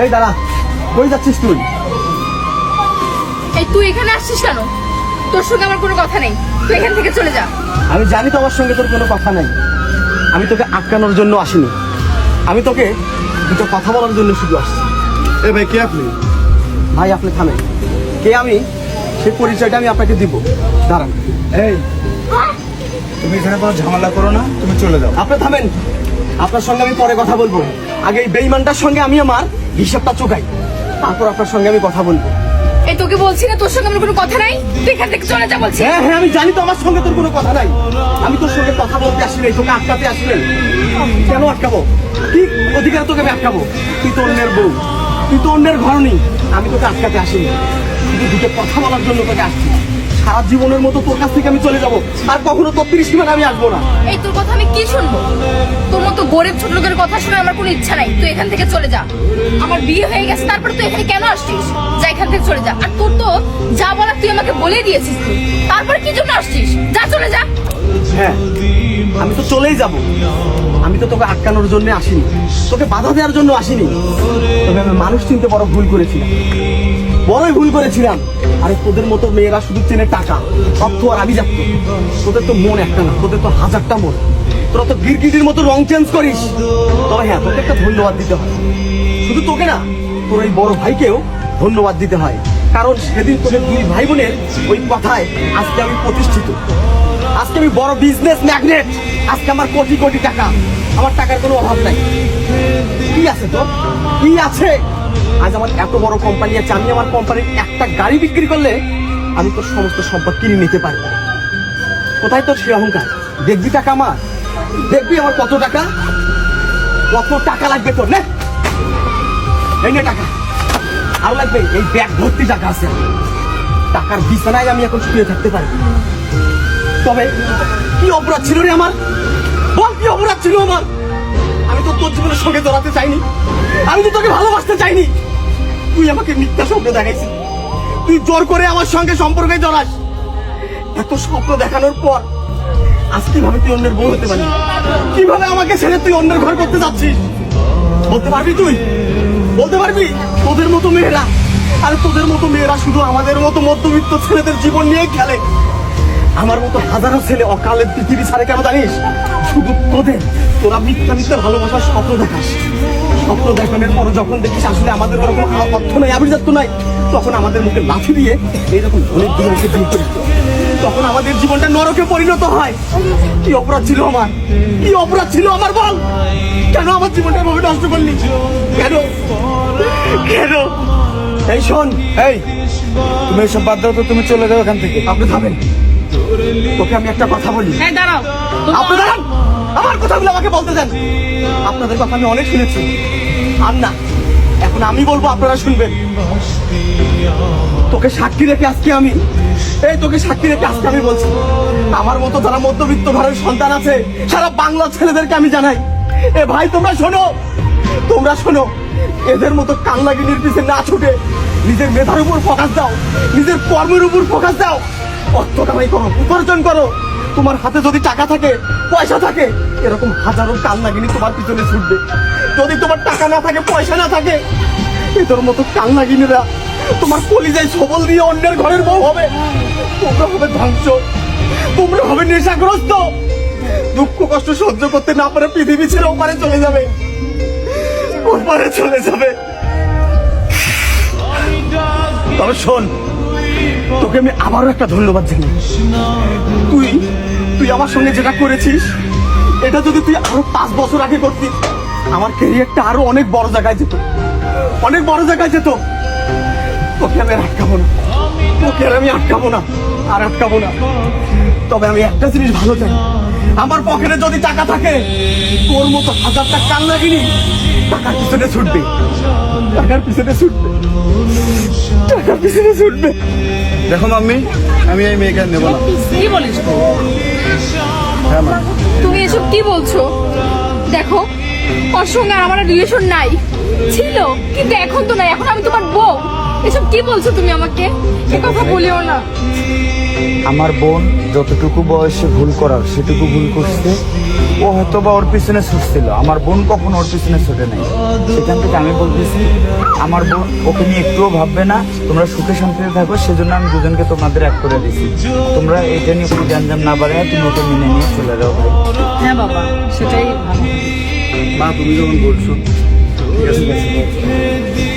এই দাঁড়া, কই যাচ্ছিস তুই? এই তুই এখানে আসছিস কেন? তোর সঙ্গে আমার কোনো কথা নেই, তুই এখান থেকে চলে যা। আমি জানি তো আমার সঙ্গে তোর কোনো কথা নাই। আমি তোকে আটকানোর জন্য আসিনি, আমি তোকে দুটো কথা বলার জন্য শুধু আসছি। এ ভাই, কে আপনি? ভাই আপনি থামেন। কে আমি সেই পরিচয়টা আমি আপনাকে দিব। দাঁড়ান। এই, তুমি এখানে কোনো ঝামেলা করো না, তুমি চলে যাও। আপনি থামেন, আপনার সঙ্গে আমি পরে কথা বলবো। আগে এই বেঈমানটার সঙ্গে আমি আমার হিসাবটা চোকাই, তারপর আপনার সঙ্গে আমি কথা বলবো। এই তোকে বলছি না তোর সঙ্গে আমার কোনো কথা নাই, তুই এখান থেকে চলে যা বলছি। হ্যাঁ হ্যাঁ, আমি জানি তো আমার সঙ্গে তোর কোনো কথা নাই। আমি তোর সঙ্গে কথা বলতে আসি নাই, তোকে আটকাতে আসি নাই। কেন আটকাবো? কি অধিকার তোকে আমি আটকাবো? তুই তো অন্যের বউ, তুই তো অন্যের ঘর নেই। আমি তোকে আটকাতে আসিনি, শুধু দুটো কথা বলার জন্য তোকে আসছি। সারা জীবনের মতো তোর কাছ থেকে আমি চলে যাবো, আর কখনো তোর 30 সীমানা আমি আসবো না। এই তোর কথা আমি কি শুনবো? তোর মতো গরিব ছোট লোকের কথা শুনে আমার কোনো ইচ্ছা নাই, তুই এখান থেকে চলে যা। আমার বিয়ে হয়ে গেছে, তারপর তুই এখানে কেন আসছিস? যা এখান থেকে চলে যা। আর তোর তো যা বলার তুই আমাকে বলে দিয়েছিস, তুই তারপর কি জন্য আসছিস? যা চলে যা। হ্যাঁ, আমি তো চলেই যাব। আমি তো তোকে আটকানোর জন্য আসিনি, তোকে বাধা দেওয়ার জন্য আসিনি। তবে আমি মানুষ চিনতে বড় ভুল করেছিলাম, বড়ই ভুল করেছিলাম। আরে তোদের মতো মেয়েরা শুধু চেনে টাকা, অর্থ আর আভিজাত্য। তোদের তো মন একটা না, তোদের তো হাজারটা মন। তোরা তো গিরগিটির মতো রং চেঞ্জ করিস। তবে হ্যাঁ, তোকে একটা ধন্যবাদ দিতে হয়। শুধু তোকে না, তোর এই বড় ভাইকেও ধন্যবাদ দিতে হয়। কারণ সেদিন তোদের দুই ভাই বোনের ওই কথায় আজকে আমি প্রতিষ্ঠিত। আজকে আমি বড় বিজনেস ম্যাগনেট। আজকে আমার কোটি কোটি টাকা, আমার টাকার কোনো অভাব নাই। কি আছে তোর? কি আছে? আজ আমার এত বড় কোম্পানি আছে, আমি আমার কোম্পানির একটা গাড়ি বিক্রি করলে আমি তোর সমস্ত সম্পদ কিনে নিতে পারি। কোথায় তোর সে অহংকার? দেখবি টাকা আমার, দেখবি আমার কত টাকা, কত টাকা লাগবে তোর। নে, এই নে টাকা। আরো লাগবে, এই ব্যাগ ভর্তি টাকা আছে। টাকার বিছানায় আমি এখন শুয়ে থাকতে পারি। তবে কি অপরাধ ছিল রে আমার? বল, কি অপরাধ ছিল আমার? আমি তো তোর জীবনের সঙ্গে জড়াতে চাইনি, আমি তো তোকে ভালোবাসতে চাইনি। তুই আমাকে মিথ্যা স্বপ্ন দেখাইছিস, তুই জোর করে আমার সঙ্গে সম্পর্কে জড়াস। এত স্বপ্ন দেখানোর পর আজ কিভাবে তুই অন্যের বউ হতে পারবি? কিভাবে আমাকে ছেড়ে তুই অন্যের ঘর করতে যাচ্ছিস? বলতে পারবি তুই? বলতে পারবি? তোদের মতো মেয়েরা, আর তোদের মতো মেয়েরা শুধু আমাদের মতো মধ্যবিত্ত ছেলেদের জীবন নিয়ে খেলে। আমার মতো হাজারো ছেলে অকালে পৃথিবী ছাড়ে কেন জানিস? শুধু তোরা মিথ্যা মিথ্যা ভালোবাসার স্বপ্ন দেখাস। স্বপ্ন দেখানোর পর যখন দেখিস আসলে আমাদের ওরকম অর্থ নাই, আভিজাত্য নাই, তখন আমাদের মুখে লাথি দিয়ে এইরকম ধনের জীবনকে দূর করি। তখন আমাদের জীবনটা নরকে পরিণত হয়। কি অপরাধ ছিল আমার? কি অপরাধ ছিল আমার? বল, কেন আমার জীবনটা এভাবে নষ্ট করলি? কেন? কেন? এই শোন, এই, তুমি এসব বাদ দাও তো, তুমি চলে যাও এখান থেকে। আপনি থামেন, তোকে আমি একটা কথা বলি। হ্যাঁ দাঁড়াও। আপনি দাঁড়ান, আমার কথাগুলো আমাকে বলতে দেন। আপনাদের কথা আমি অনেক শুনেছি, আর না, এখন আমি বলবো, আপনারা শুনবেন। তোকে সাক্ষী রেখে আজকে আমি বলছি, আমার মতো যারা মধ্যবিত্ত ঘরের সন্তান আছে সারা বাংলা ছেলেদেরকে আমি জানাই, এ ভাই তোমরা শোনো, এদের মতো কান্নাগিনির পিছে না ছুটে নিজের মেধার উপর ফোকাস দাও, নিজের কর্মের উপর ফোকাস দাও। অর্থ কামাই করো, উপার্জন করো। তোমার হাতে যদি টাকা থাকে, পয়সা থাকে, এরকম হাজারো কান্নাগিনি তোমার পিছনে ছুটবে। যদি তোমার টাকা না থাকে, পয়সা না থাকে, এদের মতো কান্নাগিনীরা তোমার কলিজায় সবল দিয়ে অন্যের ঘরের বউ হবে। তোমরা হবে ধ্বংস, তোমরা হবে নেশাগ্রস্ত। দুঃখ কষ্ট সহ্য করতে না পারে পৃথিবী ছেড়ে ওপারে চলে যাবে। তবে শোন, তোকে আমি আবারও একটা ধন্যবাদ জানাই। তুই আমার সঙ্গে যেটা করেছিস, এটা যদি তুই আরো 5 বছর আগে করতিস, আমার ক্যারিয়ারটা আরো অনেক বড় জায়গায় যেত। তোকে আমি আর আটকাবো না। তবে আমি একটা জিনিস ভালো চাই, আমার পকেটে যদি টাকা থাকে, তোর মতো হাজারটা কান্নাগিনি টাকার পিছনে ছুটবে। দেখো মাম্মি, আমি এই মেয়েকে নেবো না। কি বলিস? হ্যাঁ মা। তুমি এসব কি বলছো? দেখো, ওর সঙ্গে আর আমার রিলেশন নাই, ছিল কিন্তু এখন তো নাই। এখন আমি তোমার বউ। এসব কি বলছো তুমি আমাকে? এ কথা বলিও না। আমার বোন যতটুকু বয়সে ভুল করার সেটুকু ভুল করছে। ও হয়তো বা ওর পিছনে ছুটছিল, আমার বোন কখনো ওর পিছনে ছুটে নাই। সেখান থেকে আমি বলতেছি আমার বোন ওকে নিয়ে একটুও ভাববে না, তোমরা সুখে শান্তিতে থাকো, সেজন্য আমি দুজনকে তোমাদের এক করে দিছি। তোমরা এটা নিয়ে কোনো জ্ঞানজাম না বাড়ায় তুমি ওকে মেনে নিয়ে চলে যাও ভাই। হ্যাঁ বাবা, সেটাই ভালো। মা তুমি যখন বলছো ঠিক আছে।